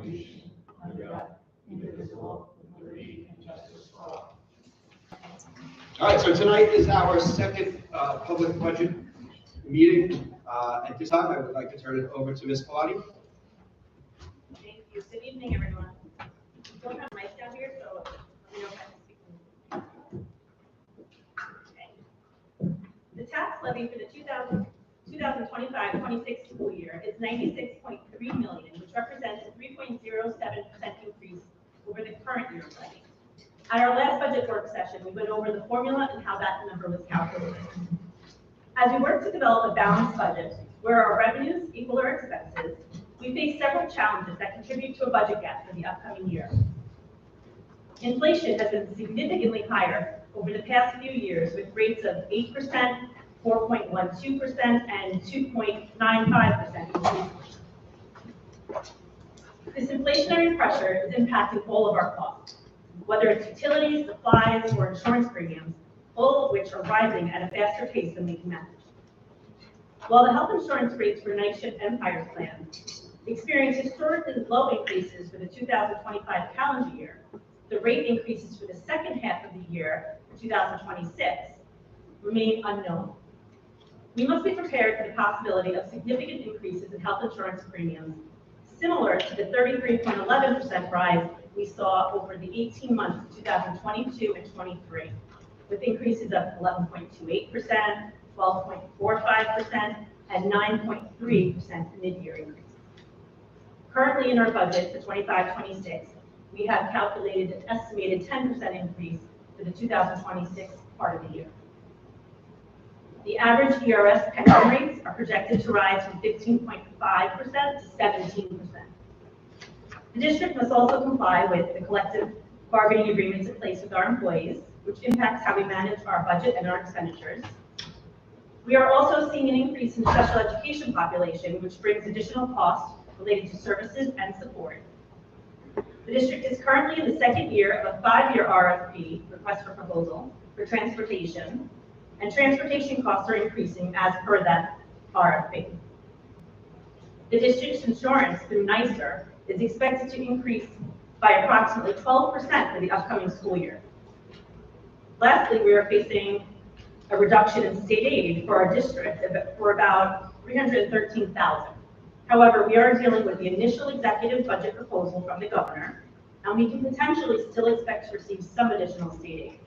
nation, under God, indivisible, with liberty and justice for all. All right, so tonight is our second public budget meeting. At this time, I would like to turn it over to Ms. Pilati. Thank you. Good evening, everyone. We don't have mics down here, so let me know if I can speak. Okay. The tax levy for the 2025-26 school year is $96.3 million, which represents a 3.07% increase over the current year's levy. At our last budget work session, we went over the formula and how that number was calculated. As we work to develop a balanced budget where our revenues equal our expenses, we face several challenges that contribute to a budget gap for the upcoming year. Inflation has been significantly higher over the past few years, with rates of 8%, 4.12%, and 2.95%. This inflationary pressure is impacting all of our costs, whether it's utilities, supplies, or insurance premiums, all of which are rising at a faster pace than we can manage. While the health insurance rates for night shift Empire plan experienced historically low increases for the 2025 calendar year, the rate increases for the second half of the year, 2026, remain unknown. We must be prepared for the possibility of significant increases in health insurance premiums, similar to the 33.11% rise we saw over the 18 months of 2022 and 23, with increases of 11.28%, 12.45%, and 9.3% mid-year increases. Currently in our budget for 25-26, we have calculated an estimated 10% increase for the 2026 part of the year. The average ERS pension rates are projected to rise from 15.5% to 17%. The district must also comply with the collective bargaining agreements in place with our employees, which impacts how we manage our budget and our expenditures. We are also seeing an increase in special education population, which brings additional costs related to services and support. The district is currently in the second year of a 5-year RFP, request for proposal, for transportation, and transportation costs are increasing as per that RFP. The district's insurance through NYSER is expected to increase by approximately 12% for the upcoming school year. Lastly, we are facing a reduction in state aid for our district for about $313,000. However, we are dealing with the initial executive budget proposal from the governor, and we can potentially still expect to receive some additional state aid.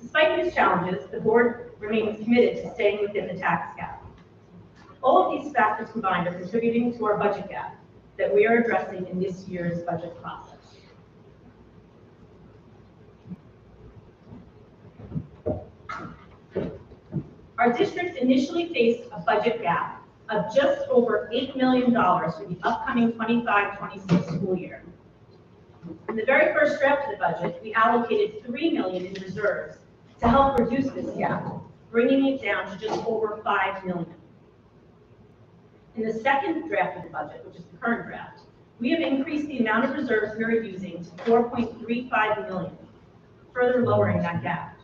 Despite these challenges, the board remains committed to staying within the tax cap. All of these factors combined are contributing to our budget gap that we are addressing in this year's budget process. Our district initially faced a budget gap of just over $8 million for the upcoming 25-26 school year. In the very first draft of the budget, we allocated $3 million in reserves to help reduce this gap, bringing it down to just over $5 million. In the second draft of the budget, which is the current draft, we have increased the amount of reserves we are using to $4.35 million, further lowering that gap.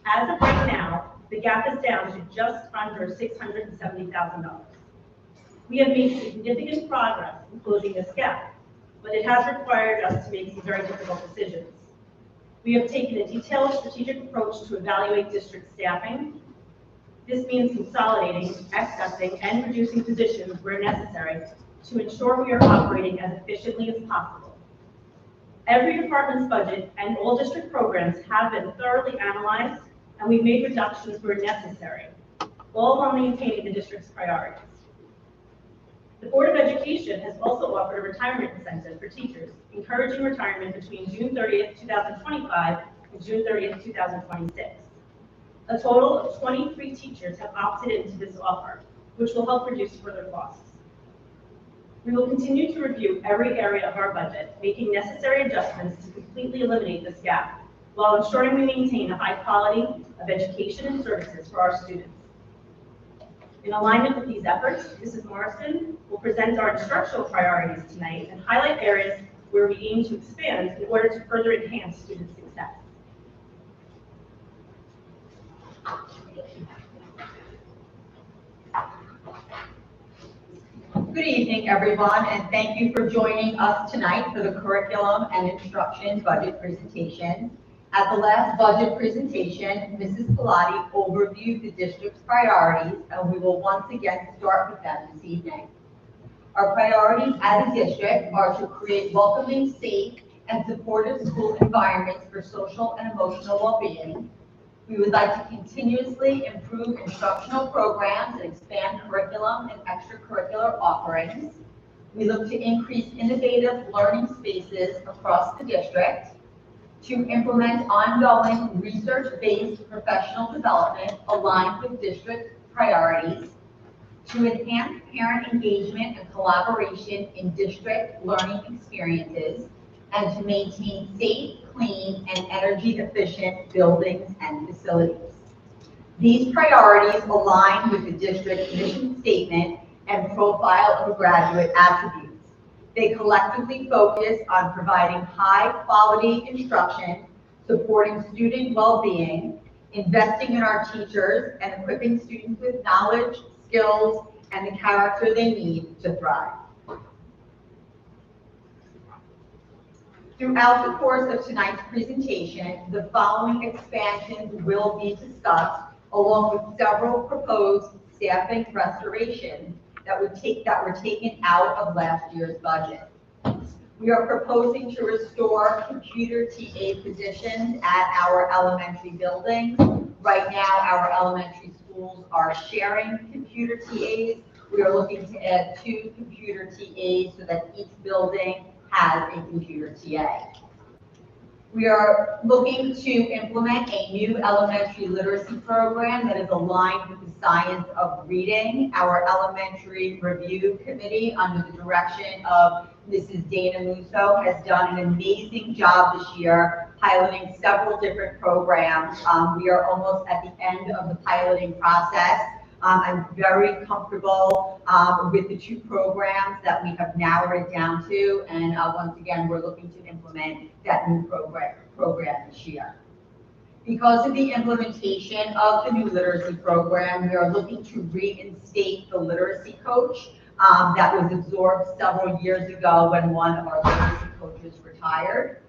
As of right now, the gap is down to just under $670,000. We have made significant progress in closing this gap, but it has required us to make some very difficult decisions. We have taken a detailed strategic approach to evaluate district staffing. This means consolidating, accessing, and reducing positions where necessary to ensure we are operating as efficiently as possible. Every department's budget and all district programs have been thoroughly analyzed, and we've made reductions where necessary, all while maintaining the district's priorities. The Board of Education has also offered a retirement incentive for teachers, encouraging retirement between June 30th, 2025 and June 30th, 2026. A total of 23 teachers have opted into this offer, which will help reduce further costs. We will continue to review every area of our budget, making necessary adjustments to completely eliminate this gap, while ensuring we maintain a high quality of education and services for our students. In alignment with these efforts, Mrs. Morrison will present our instructional priorities tonight and highlight areas where we aim to expand in order to further enhance student success. Good evening, everyone, and thank you for joining us tonight for the Curriculum and Instruction Budget Presentation. At the last budget presentation, Mrs. Pilati overviewed the district's priorities, and we will once again start with them this evening. Our priorities as a district are to create welcoming, safe, and supportive school environments for social and emotional well-being. We would like to continuously improve instructional programs and expand curriculum and extracurricular offerings. We look to increase innovative learning spaces across the district, to implement ongoing research-based professional development aligned with district priorities, to enhance parent engagement and collaboration in district learning experiences, and to maintain safe, clean, and energy-efficient buildings and facilities. These priorities align with the district's mission statement and profile of graduate attributes. They collectively focus on providing high-quality instruction, supporting student well-being, investing in our teachers, and equipping students with knowledge, skills, and the character they need to thrive. Throughout the course of tonight's presentation, the following expansions will be discussed, along with several proposed staffing restorations that were taken out of last year's budget. We are proposing to restore computer TA positions at our elementary buildings. Right now, our elementary schools are sharing computer TAs. We are looking to add 2 computer TAs so that each building has a computer TA. We are looking to implement a new elementary literacy program that is aligned with the science of reading. Our elementary review committee, under the direction of Mrs. Dana Musso, has done an amazing job this year, piloting several different programs. We are almost at the end of the piloting process. I'm very comfortable with the 2 programs that we have narrowed it down to, and once again, we're looking to implement that new program this year. Because of the implementation of the new literacy program, we are looking to reinstate the literacy coach that was absorbed several years ago when one of our literacy coaches retired.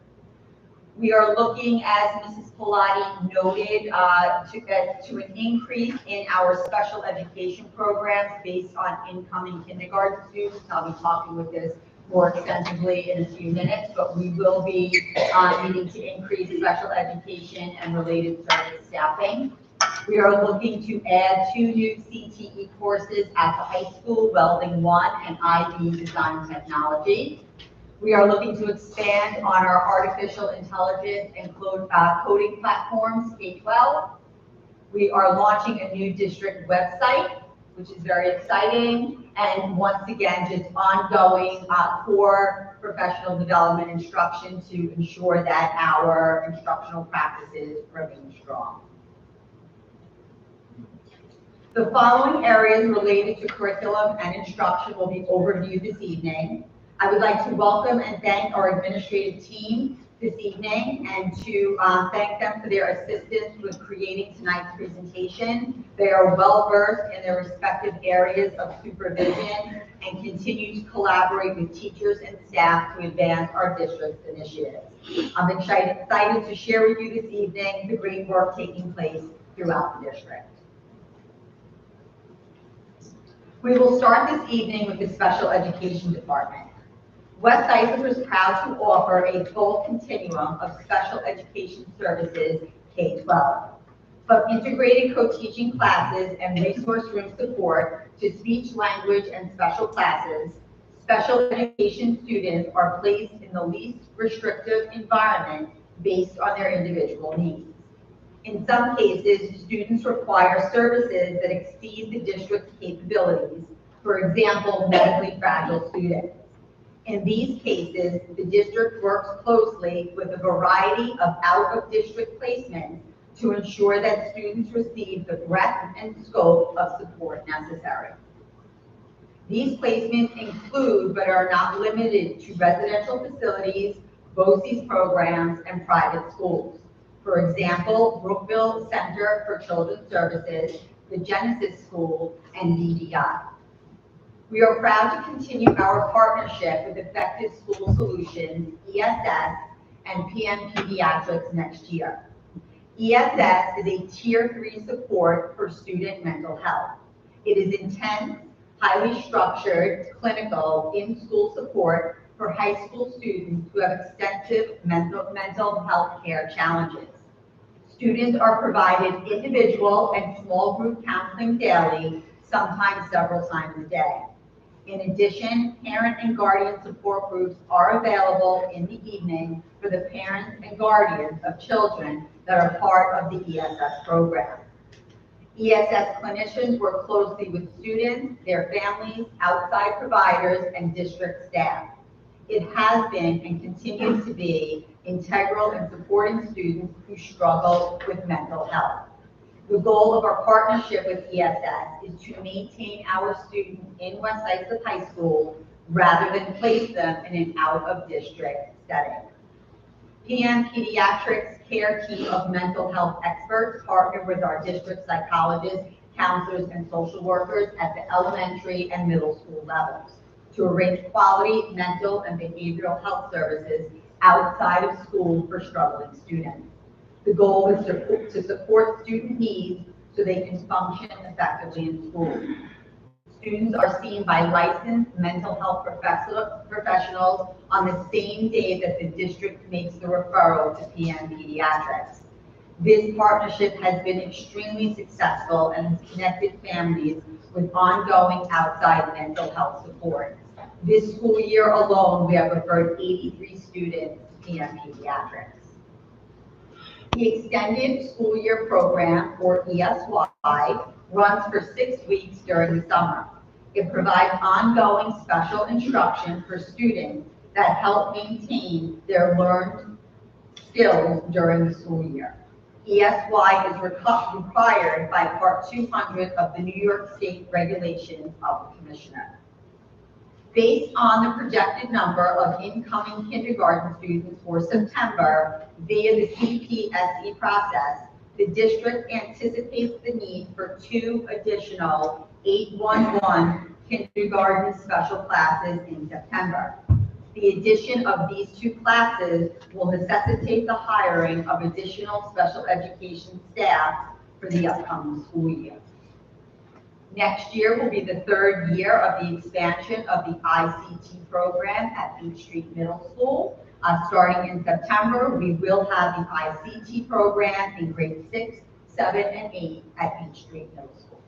We are looking, as Mrs. Pilati noted, to an increase in our special education programs based on incoming kindergarten students. I'll be talking with this more extensively in a few minutes, but we will be needing to increase special education and related service staffing. We are looking to add 2 new CTE courses at the high school, Welding 1 and IB Design Technology. We are looking to expand on our artificial intelligence and coding platforms, K-12. We are launching a new district website, which is very exciting. And once again, just ongoing core professional development instruction to ensure that our instructional practices remain strong. The following areas related to curriculum and instruction will be overviewed this evening. I would like to welcome and thank our administrative team this evening and to thank them for their assistance with creating tonight's presentation. They are well versed in their respective areas of supervision and continue to collaborate with teachers and staff to advance our district's initiatives. I'm excited to share with you this evening the great work taking place throughout the district. We will start this evening with the special education department. West Cypress is proud to offer a full continuum of special education services K-12. From integrated co-teaching classes and resource room support to speech, language, and special classes, special education students are placed in the least restrictive environment based on their individual needs. In some cases, students require services that exceed the district's capabilities, for example, medically fragile students. In these cases, the district works closely with a variety of out-of-district placements to ensure that students receive the breadth and scope of support necessary. These placements include, but are not limited to, residential facilities, BOCES programs, and private schools. For example, Brookville Center for Children's Services, the Genesis School, and DDI. We are proud to continue our partnership with Effective School Solutions, ESS, and PM Pediatrics next year. ESS is a Tier 3 support for student mental health. It is intense, highly structured, clinical, in-school support for high school students who have extensive mental health care challenges. Students are provided individual and small group counseling daily, sometimes several times a day. In addition, parent and guardian support groups are available in the evening for the parents and guardians of children that are part of the ESS program. ESS clinicians work closely with students, their families, outside providers, and district staff. It has been and continues to be integral in supporting students who struggle with mental health. The goal of our partnership with ESS is to maintain our students in West Islip High School rather than place them in an out-of-district setting. PM Pediatrics care team of mental health experts partner with our district psychologists, counselors, and social workers at the elementary and middle school levels to arrange quality mental and behavioral health services outside of school for struggling students. The goal is to support student needs so they can function effectively in school. Students are seen by licensed mental health professionals on the same day that the district makes the referral to PM Pediatrics. This partnership has been extremely successful and has connected families with ongoing outside mental health support. This school year alone, we have referred 83 students to PM Pediatrics. The Extended School Year Program, or ESY, runs for 6 weeks during the summer. It provides ongoing special instruction for students that help maintain their learned skills during the school year. ESY is required by Part 200 of the New York State Regulations of the Commissioner. Based on the projected number of incoming kindergarten students for September via the CPSE process, the district anticipates the need for 2 additional 811 kindergarten special classes in September. The addition of these 2 classes will necessitate the hiring of additional special education staff for the upcoming school year. Next year will be the 3rd year of the expansion of the ICT program at Beach Street Middle School. Starting in September, we will have the ICT program in grades 6, 7, and 8 at Beach Street Middle School.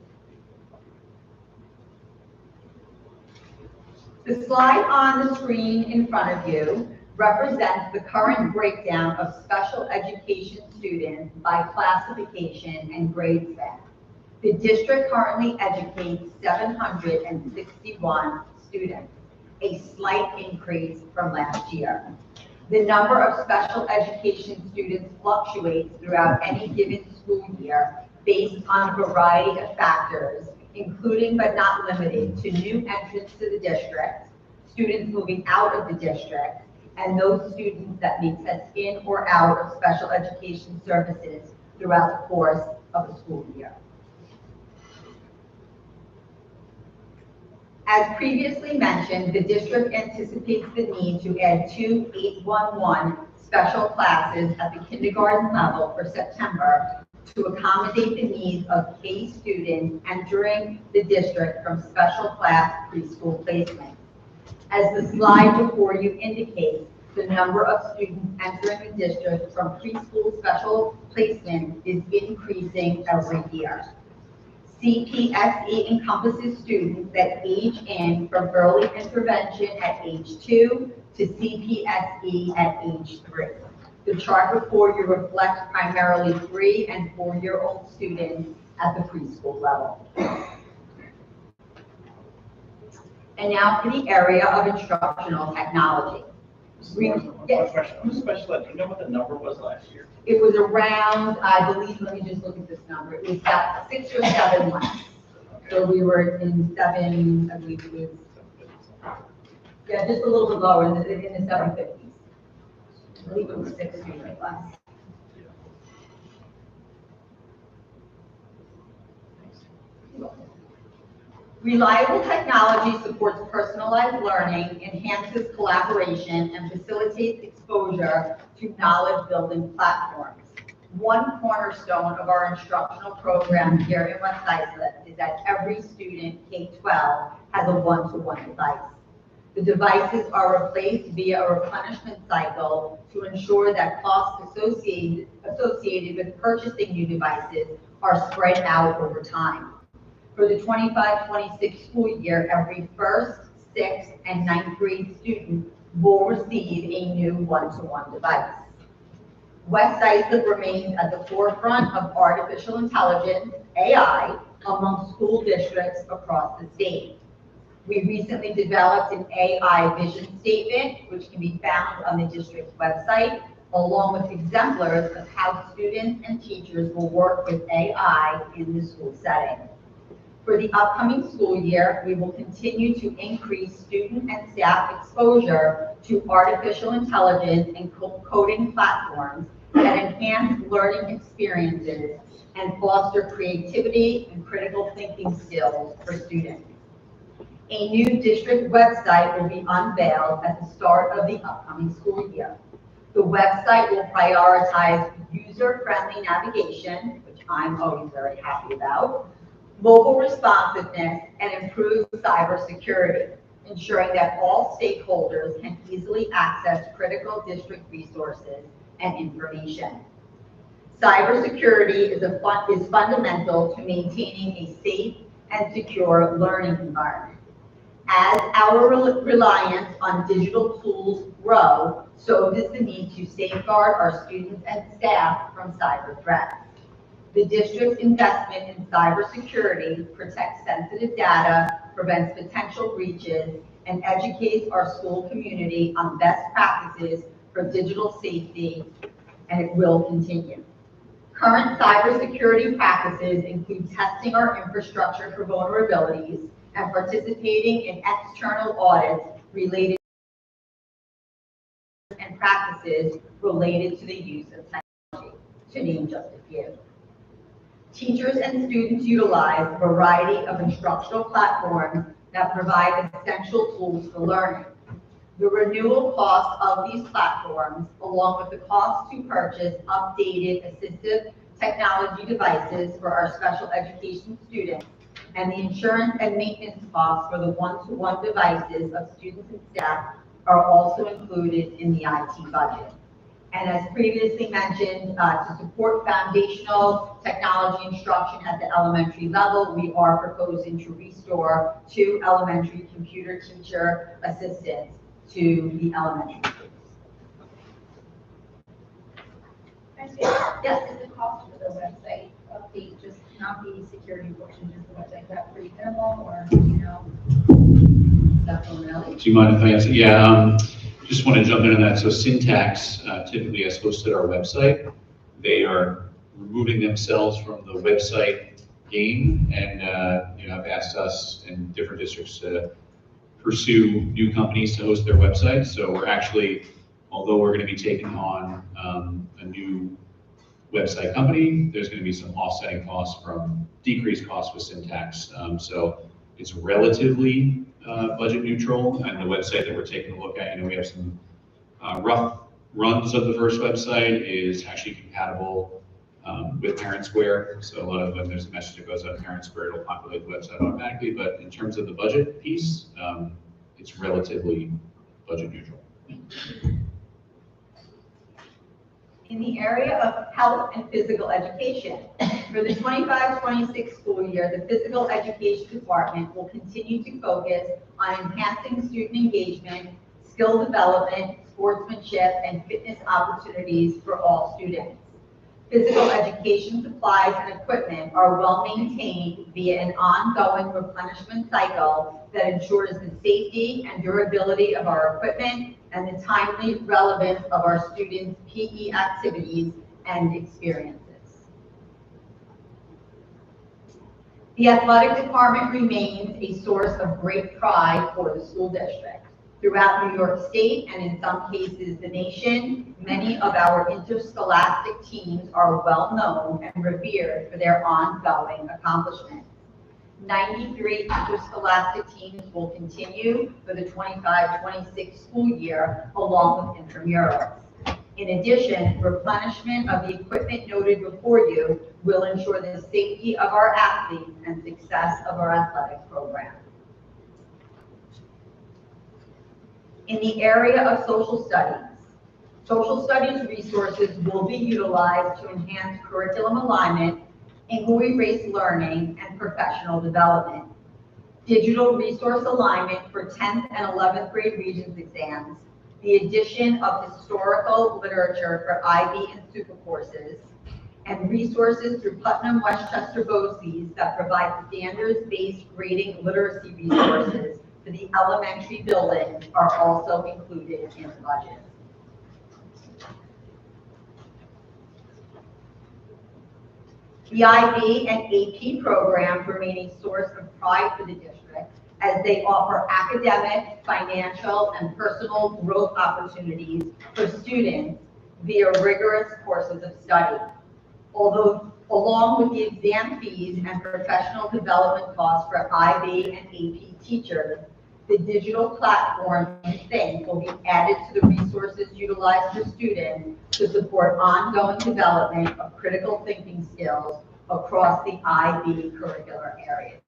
The slide on the screen in front of you represents the current breakdown of special education students by classification and grade set. The district currently educates 761 students, a slight increase from last year. The number of special education students fluctuates throughout any given school year based on a variety of factors, including but not limited to new entrants to the district, students moving out of the district, and those students that make sense in or out of special education services throughout the course of a school year. As previously mentioned, the district anticipates the need to add 2 811 special classes at the kindergarten level for September to accommodate the needs of K students entering the district from special class preschool placement. As the slide before you indicates, the number of students entering the district from preschool special placement is increasing every year. CPSE encompasses students that age in from early intervention at age 2 to CPSE at age 3. The chart before you reflects primarily 3- and 4-year-old students at the preschool level. And now for the area of instructional technology. Yes. Who's special ed? Do you know what the number was last year? It was around, I believe, let me just look at this number. It was about 6 or 7 less. So we were in 7, I believe it was, yeah, just a little bit lower in the 750s. I believe it was 6 students less. Reliable technology supports personalized learning, enhances collaboration, and facilitates exposure to knowledge-building platforms. One cornerstone of our instructional program here in West Islip is that every student K-12 has a one-to-one device. The devices are replaced via a replenishment cycle to ensure that costs associated with purchasing new devices are spread out over time. For the 25-26 school year, every first, sixth, and ninth grade student will receive a new one-to-one device. West Islip remains at the forefront of artificial intelligence, AI, among school districts across the state. We recently developed an AI vision statement, which can be found on the district's website, along with exemplars of how students and teachers will work with AI in the school setting. For the upcoming school year, we will continue to increase student and staff exposure to artificial intelligence and coding platforms that enhance learning experiences and foster creativity and critical thinking skills for students. A new district website will be unveiled at the start of the upcoming school year. The website will prioritize user-friendly navigation, which I'm always very happy about, mobile responsiveness, and improved cybersecurity, ensuring that all stakeholders can easily access critical district resources and information. Cybersecurity is fundamental to maintaining a safe and secure learning environment. As our reliance on digital tools grow, so does the need to safeguard our students and staff from cyber threats. The district's investment in cybersecurity protects sensitive data, prevents potential breaches, and educates our school community on best practices for digital safety, and it will continue. Current cybersecurity practices include testing our infrastructure for vulnerabilities and participating in external audits related and practices related to the use of technology, to name just a few. Teachers and students utilize a variety of instructional platforms that provide essential tools for learning. The renewal cost of these platforms, along with the cost to purchase updated assistive technology devices for our special education students, and the insurance and maintenance costs for the one-to-one devices of students and staff are also included in the IT budget. And as previously mentioned, to support foundational technology instruction at the elementary level, we are proposing to restore 2 elementary computer teacher assistants to the elementary schools. Yes, is the cost for the website update, just not the security portion, just the website, is that pretty minimal, or, you know? Definitely. Do you mind if I answer? Yeah, just want to jump into that. So Syntax typically has hosted our website. They are removing themselves from the website game, and have asked us in different districts to pursue new companies to host their website. So we're actually, although we're going to be taking on a new website company, there's going to be some offsetting costs from decreased costs with Syntax. So it's relatively budget neutral, and the website that we're taking a look at, we have some rough runs of the first website is actually compatible with Parent Square. So a lot of when there's a message that goes out to Parent Square, it'll populate the website automatically. But in terms of the budget piece, it's relatively budget neutral. In the area of health and physical education, for the 25-26 school year, the physical education department will continue to focus on enhancing student engagement, skill development, sportsmanship, and fitness opportunities for all students. Physical education supplies and equipment are well maintained via an ongoing replenishment cycle that ensures the safety and durability of our equipment and the timely relevance of our students' PE activities and experiences. The athletic department remains a source of great pride for the school district. Throughout New York State, and in some cases the nation, many of our interscholastic teams are well known and revered for their ongoing accomplishments. 93 interscholastic teams will continue for the 25-26 school year, along with intramurals. In addition, replenishment of the equipment noted before you will ensure the safety of our athletes and success of our athletic program. In the area of social studies resources will be utilized to enhance curriculum alignment, inquiry-based learning, and professional development. Digital resource alignment for 10th and 11th grade Regents exams, the addition of historical literature for IB and super courses, and resources through Putnam Westchester BOCES that provide standards-based grading literacy resources for the elementary buildings are also included in the budget. The IB and AP programs remain a source of pride for the district as they offer academic, financial, and personal growth opportunities for students via rigorous courses of study. Although, along with the exam fees and professional development costs for IB and AP teachers, the digital platform Think will be added to the resources utilized for students to support ongoing development of critical thinking skills across the IB curricular areas.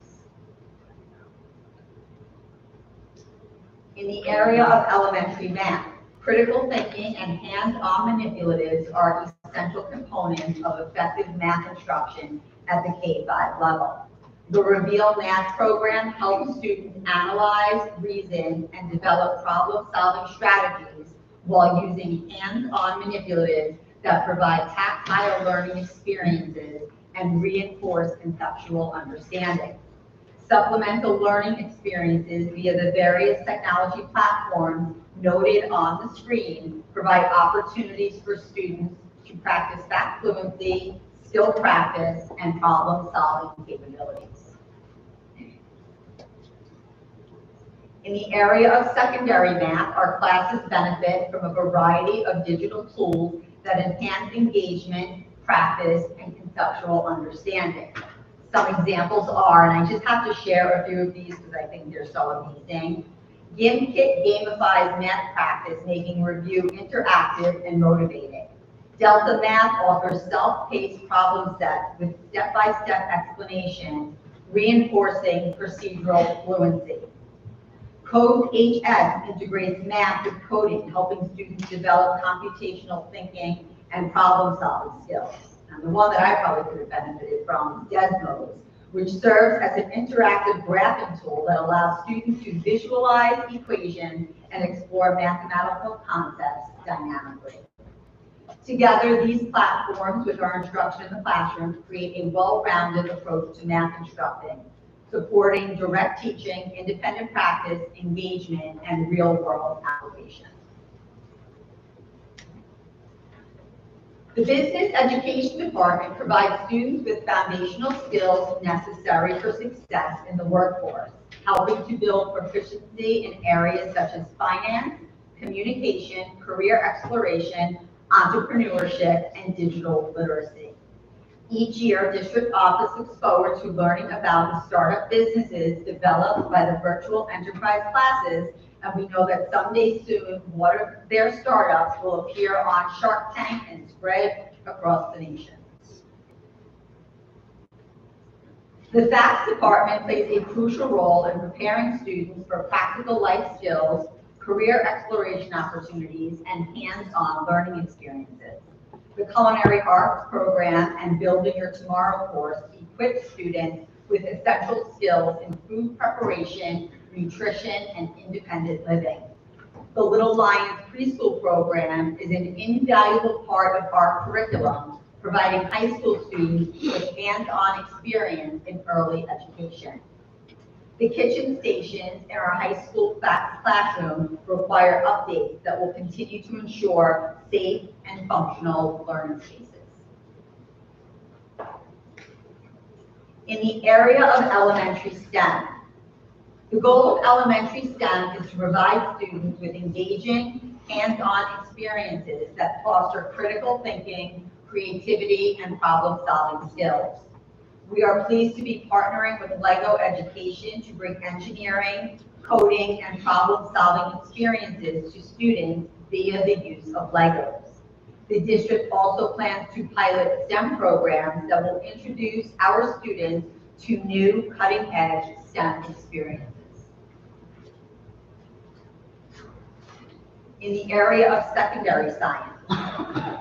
In the area of elementary math, critical thinking and hands-on manipulatives are essential components of effective math instruction at the K-5 level. The Reveal Math program helps students analyze, reason, and develop problem-solving strategies while using hands-on manipulatives that provide tactile learning experiences and reinforce conceptual understanding. Supplemental learning experiences via the various technology platforms noted on the screen provide opportunities for students to practice fact fluency, skill practice, and problem-solving capabilities. In the area of secondary math, our classes benefit from a variety of digital tools that enhance engagement, practice, and conceptual understanding. Some examples are, and I just have to share a few of these because I think they're so amazing. GimKit gamifies math practice, making review interactive and motivating. Delta Math offers self-paced problem sets with step-by-step explanation, reinforcing procedural fluency. Code HS integrates math with coding, helping students develop computational thinking and problem-solving skills. And the one that I probably could have benefited from is Desmos, which serves as an interactive graphing tool that allows students to visualize equations and explore mathematical concepts dynamically. Together, these platforms with our instruction in the classroom create a well-rounded approach to math instructing, supporting direct teaching, independent practice, engagement, and real-world application. The Business Education Department provides students with foundational skills necessary for success in the workforce, helping to build proficiency in areas such as finance, communication, career exploration, entrepreneurship, and digital literacy. Each year, district office looks forward to learning about the startup businesses developed by the virtual enterprise classes, and we know that someday soon, one of their startups will appear on Shark Tank and spread across the nation. The FACS department plays a crucial role in preparing students for practical life skills, career exploration opportunities, and hands-on learning experiences. The Culinary Arts program and Building Your Tomorrow course equips students with essential skills in food preparation, nutrition, and independent living. The Little Lions preschool program is an invaluable part of our curriculum, providing high school students with hands-on experience in early education. The kitchen stations in our high school classroom require updates that will continue to ensure safe and functional learning spaces. In the area of elementary STEM, the goal of elementary STEM is to provide students with engaging, hands-on experiences that foster critical thinking, creativity, and problem-solving skills. We are pleased to be partnering with LEGO Education to bring engineering, coding, and problem-solving experiences to students via the use of Legos. The district also plans to pilot STEM programs that will introduce our students to new cutting-edge STEM experiences. In the area of secondary science,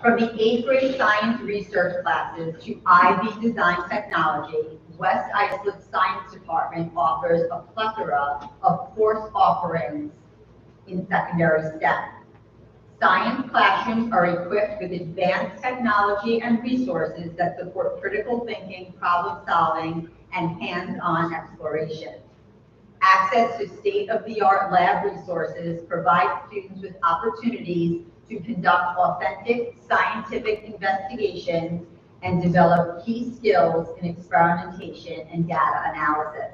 from the 8th grade science research classes to IB design technology, West Islip Science Department offers a plethora of course offerings in secondary STEM. Science classrooms are equipped with advanced technology and resources that support critical thinking, problem solving, and hands-on exploration. Access to state-of-the-art lab resources provides students with opportunities to conduct authentic scientific investigations and develop key skills in experimentation and data analysis.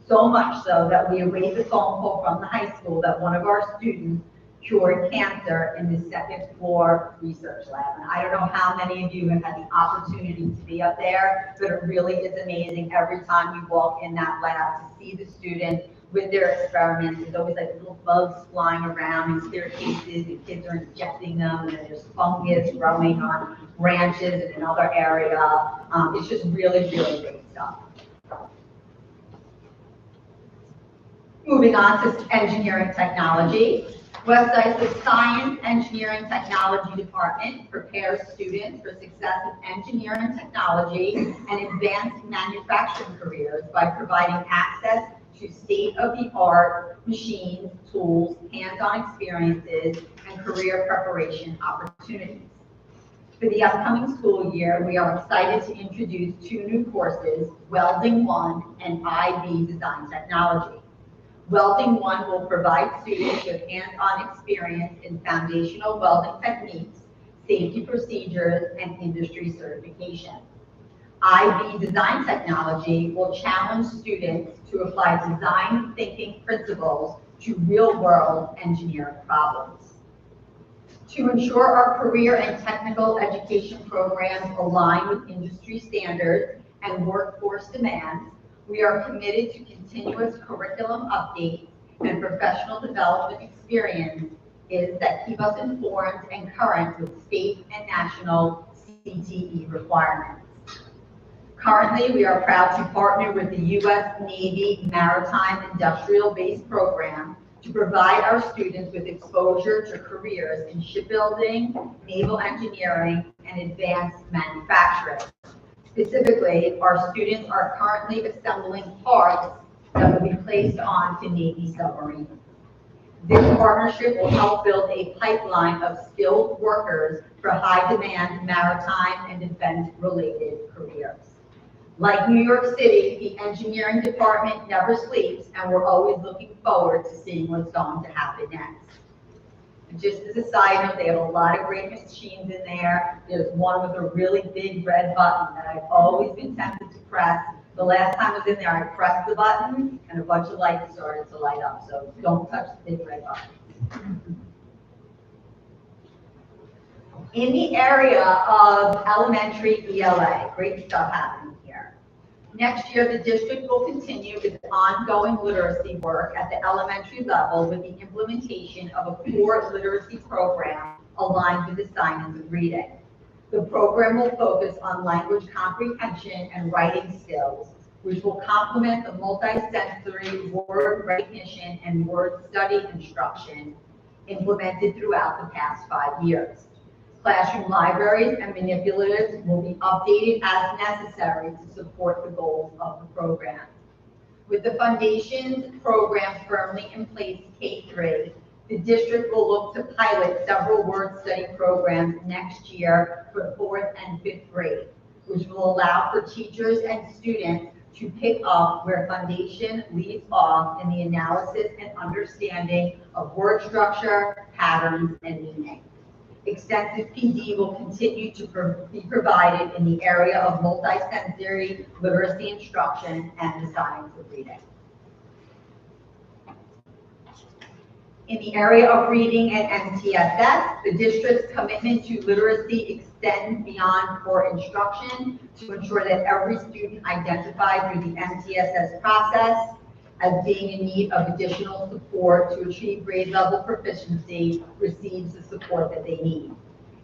So much so that we await the phone call from the high school that one of our students cured cancer in the second floor research lab. And I don't know how many of you have had the opportunity to be up there, but it really is amazing every time you walk in that lab to see the students with their experiments. There's always like little bugs flying around in clear cases, and kids are injecting them, and there's fungus growing on branches in another area. It's just really, really great stuff. Moving on to engineering technology. West Islip Science, Engineering, Technology Department prepares students for success in engineering technology and advanced manufacturing careers by providing access to state-of-the-art machines, tools, hands-on experiences, and career preparation opportunities. For the upcoming school year, we are excited to introduce 2 new courses, Welding 1 and IB Design Technology. Welding 1 will provide students with hands-on experience in foundational welding techniques, safety procedures, and industry certification. IB Design Technology will challenge students to apply design thinking principles to real-world engineering problems. To ensure our career and technical education programs align with industry standards and workforce demands, we are committed to continuous curriculum updates and professional development experiences that keep us informed and current with state and national CTE requirements. Currently, we are proud to partner with the U.S. Navy Maritime Industrial Base Program to provide our students with exposure to careers in shipbuilding, naval engineering, and advanced manufacturing. Specifically, our students are currently assembling parts that will be placed onto Navy submarines. This partnership will help build a pipeline of skilled workers for high-demand maritime and defense-related careers. Like New York City, the engineering department never sleeps, and we're always looking forward to seeing what's going to happen next. Just as a side note, they have a lot of great machines in there. There's one with a really big red button that I've always been tempted to press. The last time I was in there, I pressed the button and a bunch of lights started to light up. So don't touch the big red button. In the area of elementary ELA, great stuff happening here. Next year, the district will continue its ongoing literacy work at the elementary level with the implementation of a core literacy program aligned with the science of reading. The program will focus on language comprehension and writing skills, which will complement the multisensory word recognition and word study instruction implemented throughout the past 5 years. Classroom libraries and manipulatives will be updated as necessary to support the goals of the program. With the foundations program firmly in place K-3, the district will look to pilot several word study programs next year for 4th and 5th grade, which will allow for teachers and students to pick up where foundation leaves off in the analysis and understanding of word structure, patterns, and meaning. Extensive PD will continue to be provided in the area of multisensory literacy instruction and the science of reading. In the area of reading and MTSS, the district's commitment to literacy extends beyond core instruction to ensure that every student identified through the MTSS process as being in need of additional support to achieve grade level proficiency receives the support that they need.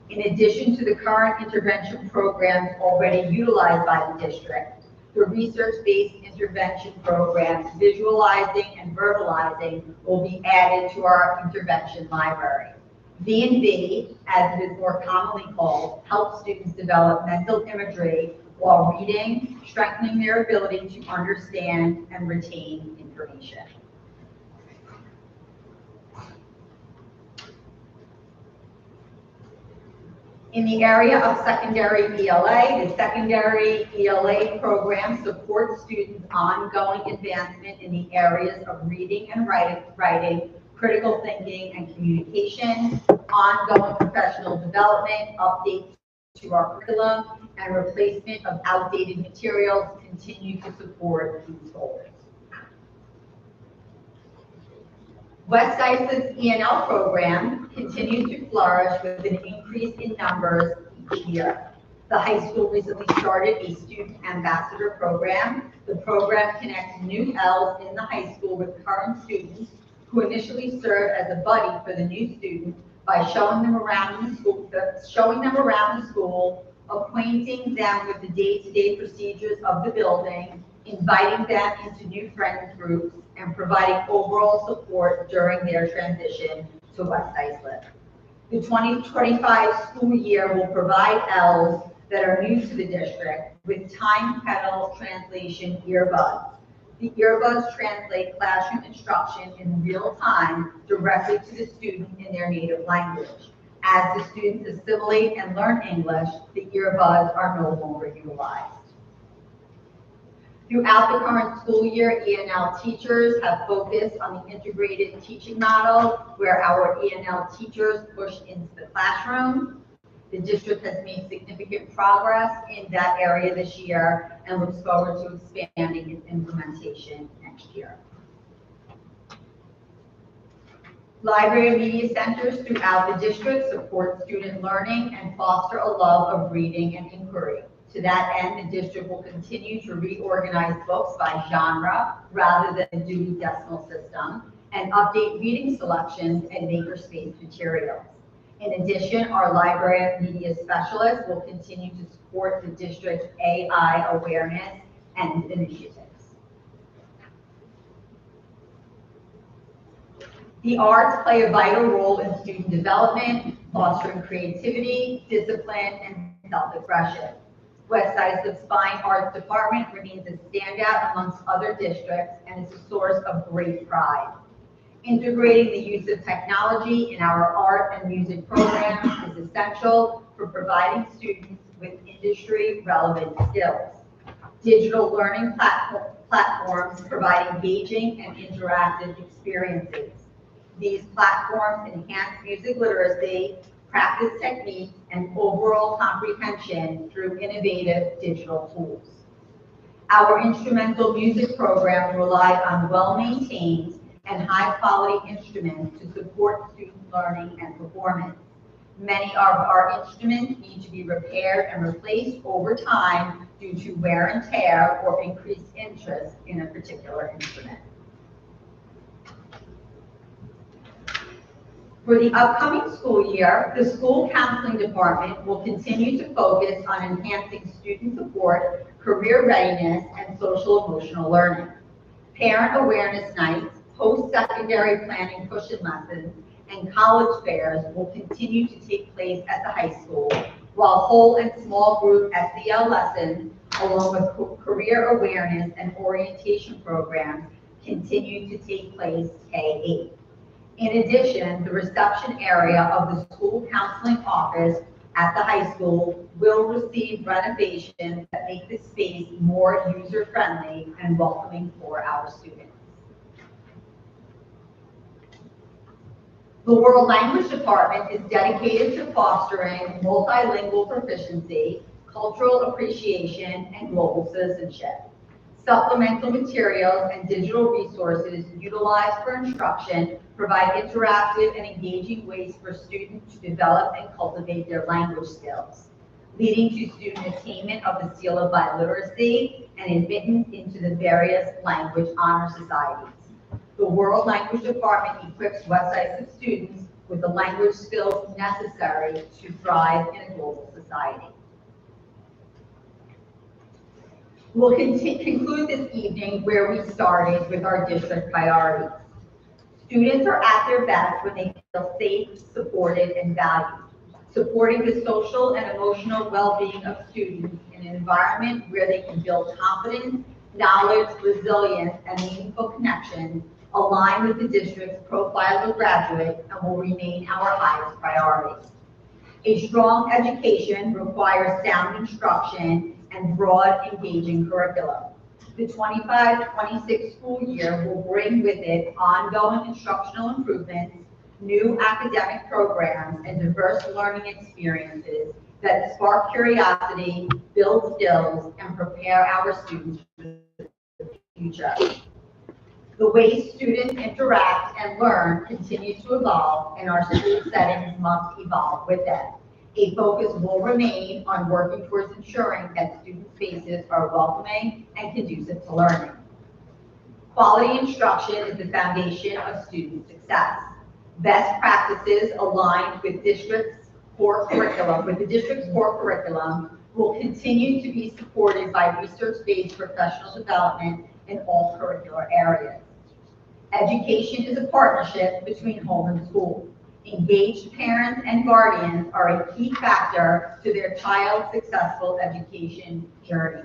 In addition to the current intervention programs already utilized by the district, the research-based intervention programs, visualizing and verbalizing, will be added to our intervention library. V&V, as it is more commonly called, helps students develop mental imagery while reading, strengthening their ability to understand and retain information. In the area of secondary ELA, the secondary ELA program supports students' ongoing advancement in the areas of reading and writing, critical thinking and communication, ongoing professional development, updates to our curriculum, and replacement of outdated materials continue to support these goals. West Dice's ENL program continues to flourish with an increase in numbers each year. The high school recently started a student ambassador program. The program connects new Ls in the high school with current students who initially serve as a buddy for the new student by showing them around the school, acquainting them with the day-to-day procedures of the building, inviting them into new friends groups, and providing overall support during their transition to West Islip. The 2025 school year will provide Ls that are new to the district with time pedal translation earbuds. The earbuds translate classroom instruction in real time directly to the student in their native language. As the students assimilate and learn English, the earbuds are no longer utilized. Throughout the current school year, ENL teachers have focused on the integrated teaching model where our ENL teachers push into the classroom. The district has made significant progress in that area this year and looks forward to expanding its implementation next year. Library and media centers throughout the district support student learning and foster a love of reading and inquiry. To that end, the district will continue to reorganize books by genre rather than the Dewey Decimal System and update reading selections and makerspace materials. In addition, our library and media specialists will continue to support the district's AI awareness and initiatives. The arts play a vital role in student development, fostering creativity, discipline, and self-expression. West Islip's Fine Arts Department remains a standout amongst other districts and is a source of great pride. Integrating the use of technology in our art and music programs is essential for providing students with industry-relevant skills. Digital learning platforms provide engaging and interactive experiences. These platforms enhance music literacy, practice techniques, and overall comprehension through innovative digital tools. Our instrumental music program relies on well-maintained and high-quality instruments to support student learning and performance. Many of our instruments need to be repaired and replaced over time due to wear and tear or increased interest in a particular instrument. For the upcoming school year, the school counseling department will continue to focus on enhancing student support, career readiness, and social emotional learning. Parent awareness nights, post-secondary planning cushion lessons, and college fairs will continue to take place at the high school, while whole and small group SEL lessons, along with career awareness and orientation programs, continue to take place K-8. In addition, the reception area of the school counseling office at the high school will receive renovations that make the space more user-friendly and welcoming for our students. The World Language Department is dedicated to fostering multilingual proficiency, cultural appreciation, and global citizenship. Supplemental materials and digital resources utilized for instruction provide interactive and engaging ways for students to develop and cultivate their language skills, leading to student attainment of the seal of biliteracy and admittance into the various language honor societies. The World Language Department equips Westside students with the language skills necessary to thrive in a global society. We'll conclude this evening where we started with our district priorities. Students are at their best when they feel safe, supported, and valued. Supporting the social and emotional well-being of students in an environment where they can build confidence, knowledge, resilience, and meaningful connections align with the district's profile of graduates and will remain our highest priority. A strong education requires sound instruction and broad, engaging curriculum. The 25-26 school year will bring with it ongoing instructional improvements, new academic programs, and diverse learning experiences that spark curiosity, build skills, and prepare our students for the future. The way students interact and learn continues to evolve, and our school settings must evolve with them. A focus will remain on working towards ensuring that student spaces are welcoming and conducive to learning. Quality instruction is the foundation of student success. Best practices aligned with the district's core curriculum will continue to be supported by research-based professional development in all curricular areas. Education is a partnership between home and school. Engaged parents and guardians are a key factor to their child's successful education journey.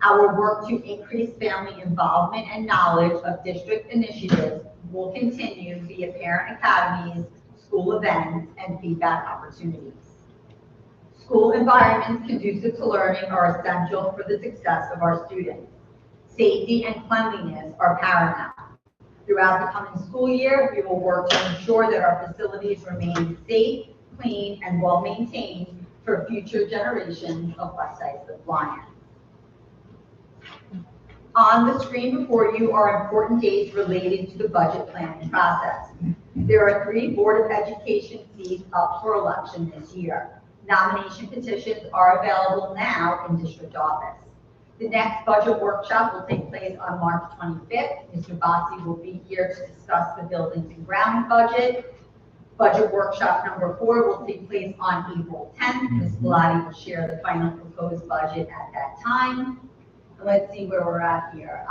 Our work to increase family involvement and knowledge of district initiatives will continue via parent academies, school events, and feedback opportunities. School environments conducive to learning are essential for the success of our students. Safety and cleanliness are paramount. Throughout the coming school year, we will work to ensure that our facilities remain safe, clean, and well-maintained for future generations of Westside Lions. On the screen before you are important dates related to the budget planning process. There are 3 Board of Education seats up for election this year. Nomination petitions are available now in district office. The next budget workshop will take place on March 25th. Mr. Bossi will be here to discuss the buildings and ground budget. Budget workshop number 4 will take place on April 10th. Ms. Bellotti will share the final proposed budget at that time. Let's see where we're at here.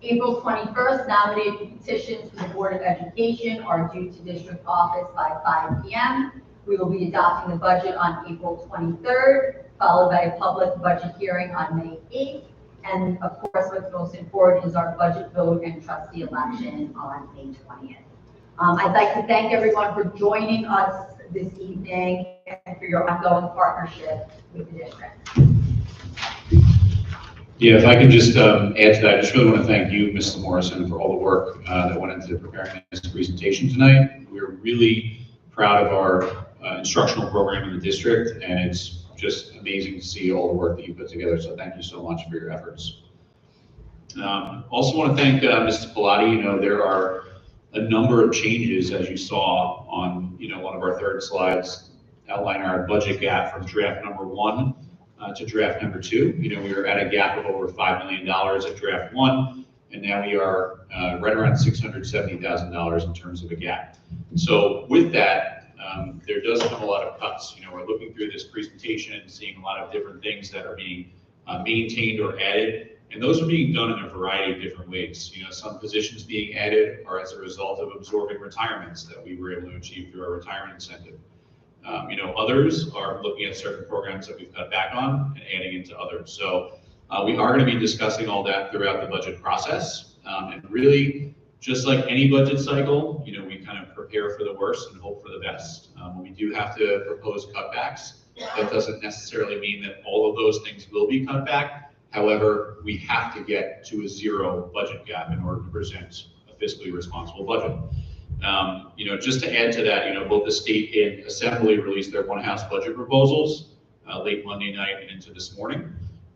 April 21st, nominated petitions for the Board of Education are due to district office by 5 p.m. We will be adopting the budget on April 23rd, followed by a public budget hearing on May 8th. And of course, what's most important is our budget vote and trustee election on May 20th. I'd like to thank everyone for joining us this evening and for your ongoing partnership with the district. Yeah, if I can just add to that, I just really want to thank you, Mrs. Morrison, for all the work that went into preparing this presentation tonight. We're really proud of our instructional program in the district, and it's just amazing to see all the work that you put together. So thank you so much for your efforts. Also want to thank Mrs. Bellotti. You know, there are a number of changes, as you saw on one of our third slides, outline our budget gap from draft number 1 to draft number 2. We were at a gap of over $5 million at draft 1, and now we are right around $670,000 in terms of a gap. So with that, there does come a lot of cuts. We're looking through this presentation and seeing a lot of different things that are being maintained or added, and those are being done in a variety of different ways. Some positions being added are as a result of absorbing retirements that we were able to achieve through our retirement incentive. Others are looking at certain programs that we've cut back on and adding into others. So we are going to be discussing all that throughout the budget process. And really, just like any budget cycle, we kind of prepare for the worst and hope for the best. When we do have to propose cutbacks, that doesn't necessarily mean that all of those things will be cut back. However, we have to get to a 0 budget gap in order to present a fiscally responsible budget. Just to add to that, both the state and assembly released their one-house budget proposals late Monday night and into this morning.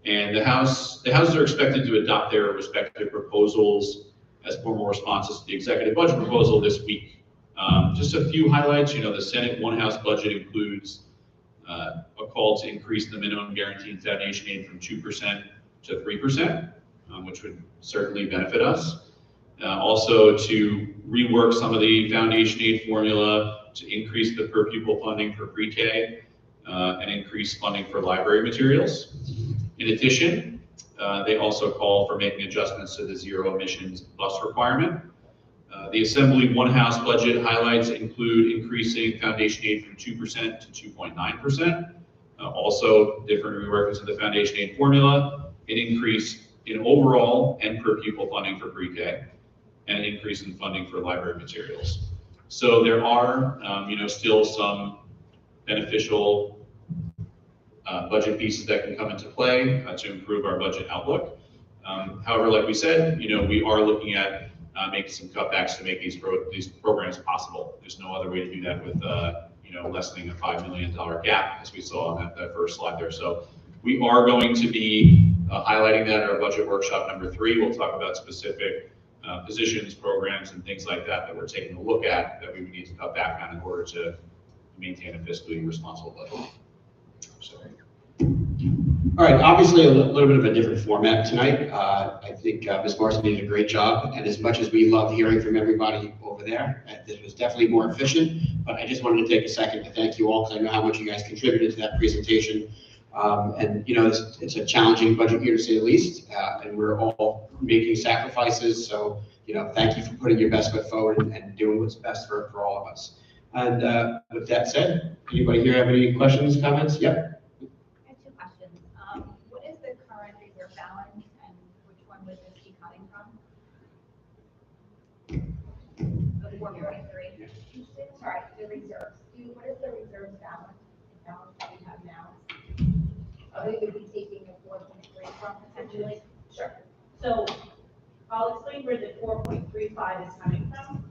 And the houses are expected to adopt their respective proposals as formal responses to the executive budget proposal this week. Just a few highlights. The Senate One House budget includes a call to increase the minimum guaranteed foundation aid from 2% to 3%, which would certainly benefit us. Also to rework some of the foundation aid formula to increase the per pupil funding for pre-K and increase funding for library materials. In addition, they also call for making adjustments to the zero emissions bus requirement. The Assembly One House budget highlights include increasing foundation aid from 2% to 2.9%. Also, different reworkings of the foundation aid formula, an increase in overall and per pupil funding for pre-K, and an increase in funding for library materials. So there are, still some beneficial budget pieces that can come into play to improve our budget outlook. However, like we said, we are looking at making some cutbacks to make these programs possible. There's no other way to do that with lessening a $5 million gap, as we saw on that first slide there. So we are going to be highlighting that at our budget workshop number 3. We'll talk about specific positions, programs, and things like that we're taking a look at that we would need to cut back on in order to maintain a fiscally responsible budget. So. All right, obviously a little bit of a different format tonight. I think Ms. Morrison did a great job, and as much as we love hearing from everybody over there, this was definitely more efficient, but I just wanted to take a second to thank you all, because I know how much you guys contributed to that presentation. It's a challenging budget year to say the least, and we're all making sacrifices, so thank you for putting your best foot forward and doing what's best for all of us. And with that said, anybody here have any questions, comments? Yep. Balance, and which one would this be coming from? The 4.3. Sorry, the reserves. What is the reserves balance? The balance that we have now? We would be taking a 4.3 from potentially. Sure. So I'll explain where the 4.35 is coming from.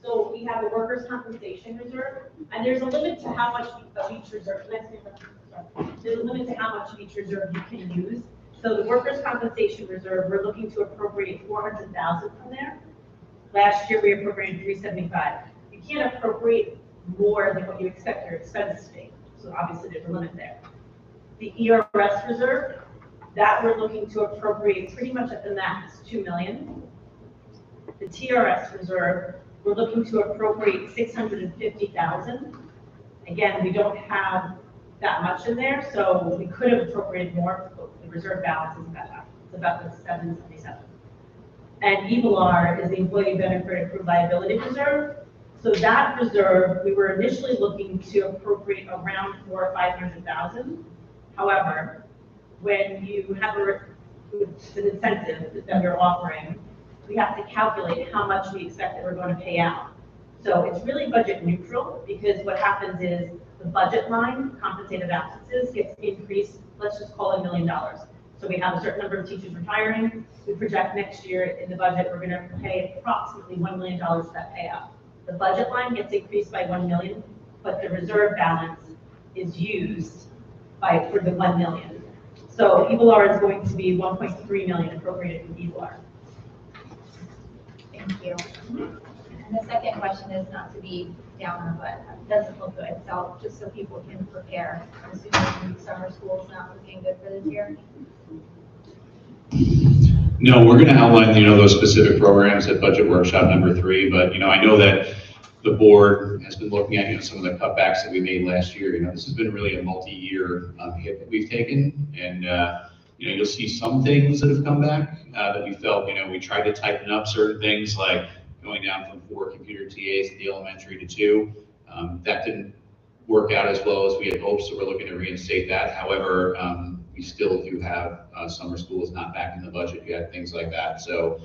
So we have a workers' compensation reserve, and there's a limit to how much of each reserve. There's a limit to how much of each reserve you can use. So the workers' compensation reserve, we're looking to appropriate $400,000 from there. Last year we appropriated $375,000. You can't appropriate more than what you expect your expenses to be. So obviously there's a limit there. The ERS reserve, that we're looking to appropriate pretty much at the max, $2 million. The TRS reserve, we're looking to appropriate $650,000. Again, we don't have that much in there, so we could have appropriated more, but the reserve balance is about the 777. And EBLR is the Employee Benefit Accrued Liability Reserve. So that reserve, we were initially looking to appropriate around $400,000 or $500,000. However, when you have an incentive that we're offering, we have to calculate how much we expect that we're going to pay out. So it's really budget neutral, because what happens is the budget line, compensated absences, gets increased, let's just call it $1 million. So we have a certain number of teachers retiring. We project next year in the budget, we're going to pay approximately $1 million for that payout. The budget line gets increased by $1 million, but the reserve balance is used for the $1 million. So EBLR is going to be $1.3 million appropriated from EBLR. Thank you. And the second question is not to be downer, but it doesn't look good. So just so people can prepare, I'm assuming summer school is not looking good for this year. No, we're going to outline, those specific programs at budget workshop number 3. But, I know that the board has been looking at, some of the cutbacks that we made last year. This has been really a multi-year hit that we've taken. And, you'll see some things that have come back that we felt, we tried to tighten up certain things, like going down from 4 computer TAs at the elementary to 2. That didn't work out as well as we had hoped, so we're looking to reinstate that. However, we still do have summer schools not back in the budget yet, things like that. So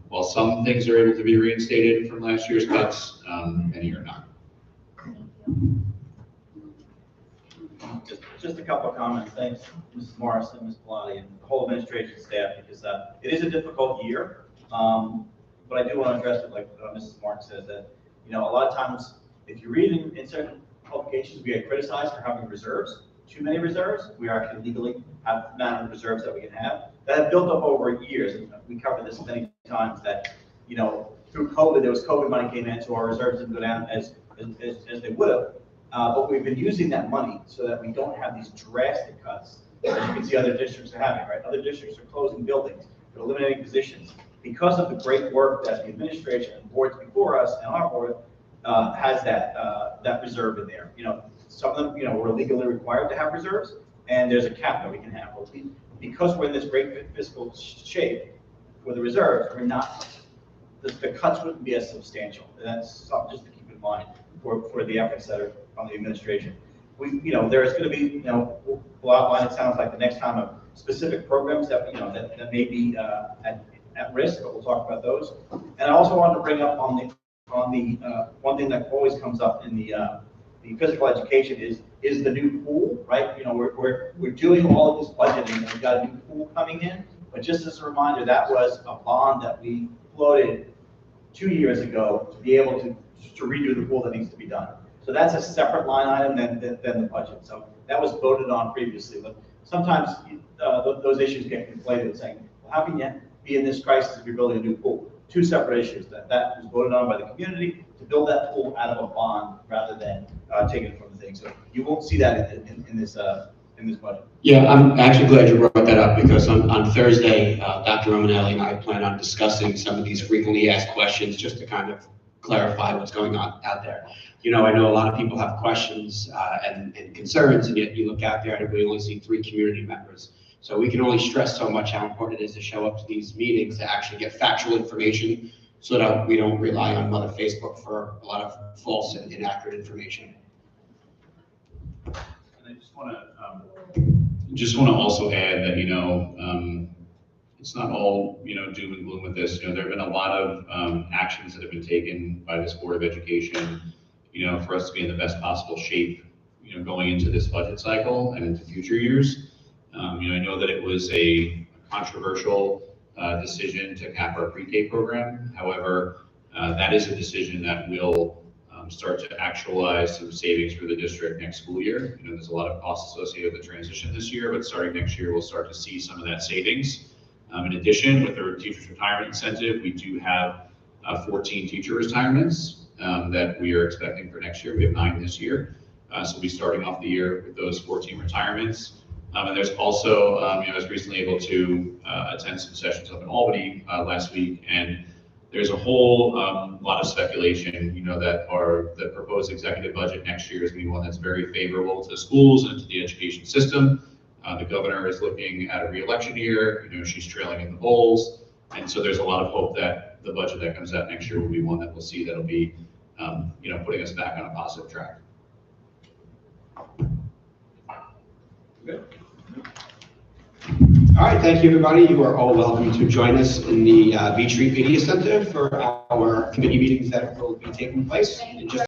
while some things are able to be reinstated from last year's cuts, many are not. Just a couple of comments. Thanks, Mrs. Morrison, Ms. Pilati, and the whole administration staff, because it is a difficult year. But I do want to address it, like Mrs. Mark says, that a lot of times, if you read in certain publications, we get criticized for having reserves, too many reserves. We actually legally have the amount of reserves that we can have that have built up over years. And we covered this many times that, through COVID, there was COVID money came in, so our reserves didn't go down as they would have. But we've been using that money so that we don't have these drastic cuts, as you can see other districts are having, right? Other districts are closing buildings, they're eliminating positions. Because of the great work that the administration and boards before us and our board has that reserve in there. Some of them, we're legally required to have reserves, and there's a cap that we can have. But because we're in this great fiscal shape for the reserves, we're not, the cuts wouldn't be as substantial. And that's something just to keep in mind for the efforts that are from the administration. There's going to be, we'll outline, it sounds like the next time, of specific programs that, that may be at risk, but we'll talk about those. And I also wanted to bring up on the one thing that always comes up in the physical education is the new pool, right? We're doing all of this budgeting, and we've got a new pool coming in. But just as a reminder, that was a bond that we floated 2 years ago to be able to redo the pool that needs to be done. So that's a separate line item than the budget. So that was voted on previously, but sometimes those issues get conflated, saying, well, how can you be in this crisis if you're building a new pool? Two separate issues. That was voted on by the community to build that pool out of a bond rather than taking it from the thing. So you won't see that in this budget. Yeah, I'm actually glad you brought that up, because on Thursday, Dr. Romanelli and I plan on discussing some of these frequently asked questions just to kind of clarify what's going on out there. I know a lot of people have questions and concerns, and yet you look out there and we only see 3 community members. So we can only stress so much how important it is to show up to these meetings to actually get factual information, so that we don't rely on Mother Facebook for a lot of false and inaccurate information. And I just want to also add that, it's not all, doom and gloom with this. There have been a lot of actions that have been taken by this Board of Education, for us to be in the best possible shape, going into this budget cycle and into future years. I know that it was a controversial decision to cap our pre-K program. However, that is a decision that will start to actualize some savings for the district next school year. There's a lot of costs associated with the transition this year, but starting next year, we'll start to see some of that savings. In addition, with the teachers' retirement incentive, we do have 14 teacher retirements that we are expecting for next year. We have 9 this year. So we'll be starting off the year with those 14 retirements. And there's also, I was recently able to attend some sessions up in Albany last week, and there's a whole lot of speculation, that the proposed executive budget next year is going to be one that's very favorable to schools and to the education system. The governor is looking at a re-election year. She's trailing in the polls, and so there's a lot of hope that the budget that comes out next year will be one that we'll see that'll be, putting us back on a positive track. Good. All right, thank you, everybody. You are all welcome to join us in the Beach Street Media Center for our committee meetings that will be taking place in just